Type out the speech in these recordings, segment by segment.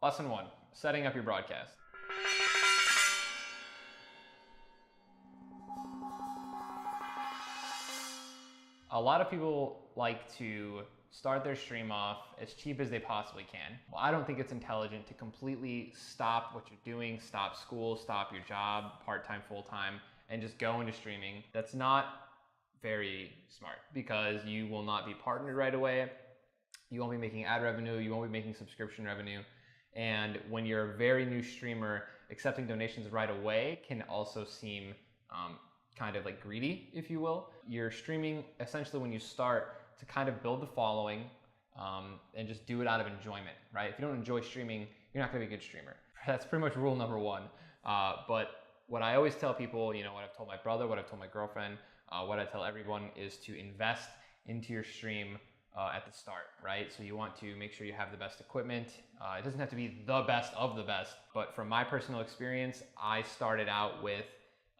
Lesson 1, setting up your broadcast. A lot of people like to start their stream off as cheap as they possibly can. Well, I don't think it's intelligent to completely stop what you're doing, stop school, stop your job, part-time, full-time, and just go into streaming. That's not very smart because you will not be partnered right away. You won't be making ad revenue, you won't be making subscription revenue. And when you're a very new streamer, accepting donations right away can also seem kind of like greedy, if you will. You're streaming essentially when you start to kind of build the following and just do it out of enjoyment, right? If you don't enjoy streaming, you're not gonna be a good streamer. That's pretty much rule number one. But what I always tell people, you know, what I've told my brother, what I've told my girlfriend, what I tell everyone is to invest into your stream at the start, right? So you want to make sure you have the best equipment. It doesn't have to be the best of the best, but from my personal experience, I started out with,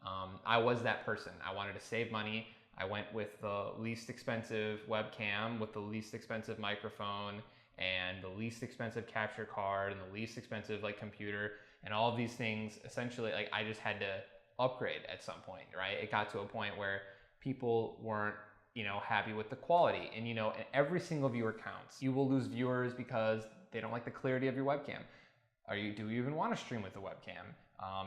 I was that person. I wanted to save money. I went with the least expensive webcam, with the least expensive microphone, and the least expensive capture card, and the least expensive like computer, and all of these things. Essentially, like I just had to upgrade at some point, right? It got to a point where people weren't, you know, happy with the quality, and you know, every single viewer counts. You will lose viewers because they don't like the clarity of your webcam. Do you even want to stream with a webcam?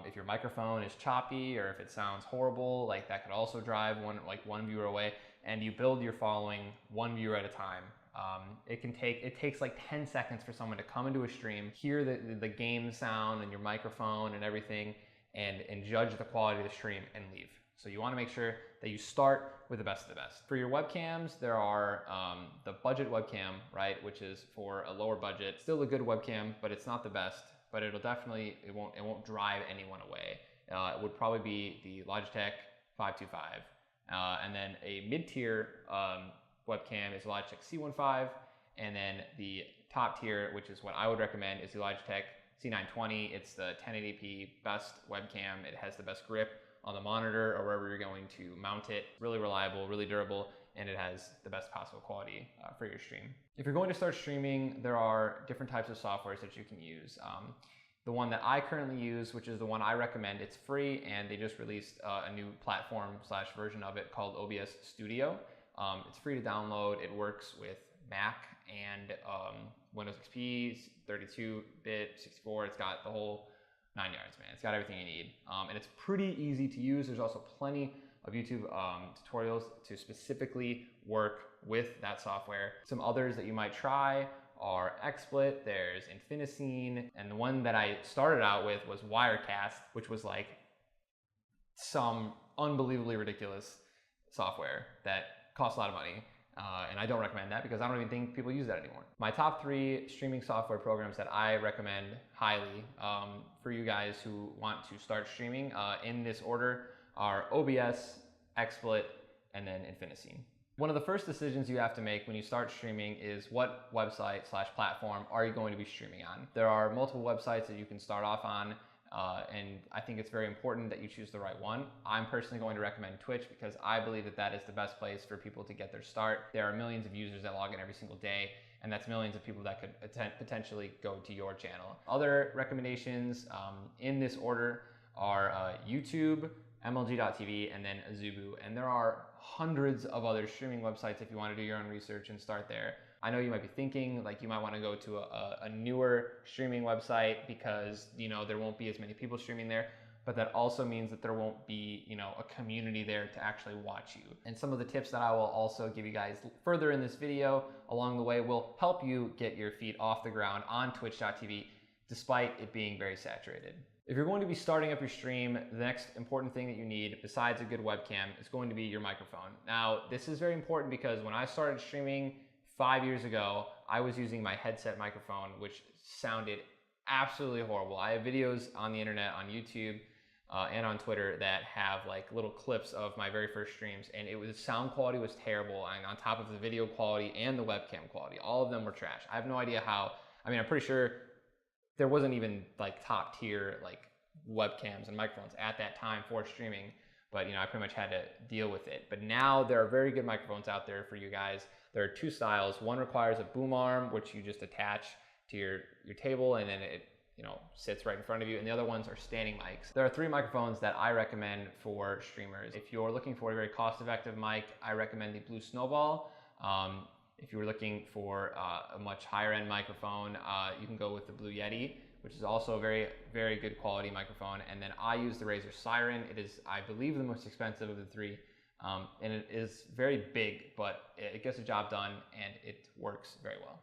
If your microphone is choppy or if it sounds horrible, like that could also drive one viewer away. And you build your following one viewer at a time. It takes like 10 seconds for someone to come into a stream, hear the game sound and your microphone and everything, and judge the quality of the stream and leave. So you want to make sure that you start with the best of the best. For your webcams, there are the budget webcam, right, which is for a lower budget. Still a good webcam, but it's not the best. But it won't drive anyone away. It would probably be the Logitech 525, and then a mid-tier webcam is Logitech C15, and then the top tier, which is what I would recommend, is the Logitech C920. It's the 1080p best webcam. It has the best grip on the monitor or wherever you're going to mount it. Really reliable, really durable, and it has the best possible quality for your stream. If you're going to start streaming, there are different types of softwares that you can use. The one that I currently use, which is the one I recommend, it's free, and they just released a new platform / version of it called OBS Studio. It's free to download. It works with Mac and Windows XP, 32-bit, 64. It's got the whole 9 yards, man. It's got everything you need. And it's pretty easy to use. There's also plenty of YouTube tutorials to specifically work with that software. Some others that you might try are XSplit, there's Infiniscene, and the one that I started out with was Wirecast, which was like some unbelievably ridiculous software that costs a lot of money. And I don't recommend that because I don't even think people use that anymore. My top 3 streaming software programs that I recommend highly for you guys who want to start streaming in this order are OBS, XSplit, and then Infiniscene. One of the first decisions you have to make when you start streaming is what website / platform are you going to be streaming on. There are multiple websites that you can start off on, and I think it's very important that you choose the right one. I'm personally going to recommend Twitch because I believe that is the best place for people to get their start. There are millions of users that log in every single day, and that's millions of people that could potentially go to your channel. Other recommendations in this order are YouTube, MLG.TV, and then Azubu. And there are hundreds of other streaming websites if you want to do your own research and start there. I know you might be thinking like you might want to go to a newer streaming website because, you know, there won't be as many people streaming there, but that also means that there won't be, you know, a community there to actually watch you. And some of the tips that I will also give you guys further in this video along the way will help you get your feet off the ground on Twitch.tv despite it being very saturated. If you're going to be starting up your stream, the next important thing that you need, besides a good webcam, is going to be your microphone. Now, this is very important because when I started streaming 5 years ago, I was using my headset microphone, which sounded absolutely horrible. I have videos on the internet, on YouTube, and on Twitter that have like little clips of my very first streams, and sound quality was terrible, and on top of the video quality and the webcam quality, all of them were trash. I have no idea how. I mean, I'm pretty sure there wasn't even like top tier like webcams and microphones at that time for streaming, but you know, I pretty much had to deal with it. But now there are very good microphones out there for you guys. There are 2 styles. One requires a boom arm, which you just attach to your table, and then it sits right in front of you. And the other ones are standing mics. There are 3 microphones that I recommend for streamers. If you're looking for a very cost-effective mic, I recommend the Blue Snowball. If you were looking for a much higher-end microphone, you can go with the Blue Yeti, which is also a very, very good quality microphone. And then I use the Razer Siren. It is, I believe, the most expensive of the 3. And it is very big, but it gets the job done and it works very well.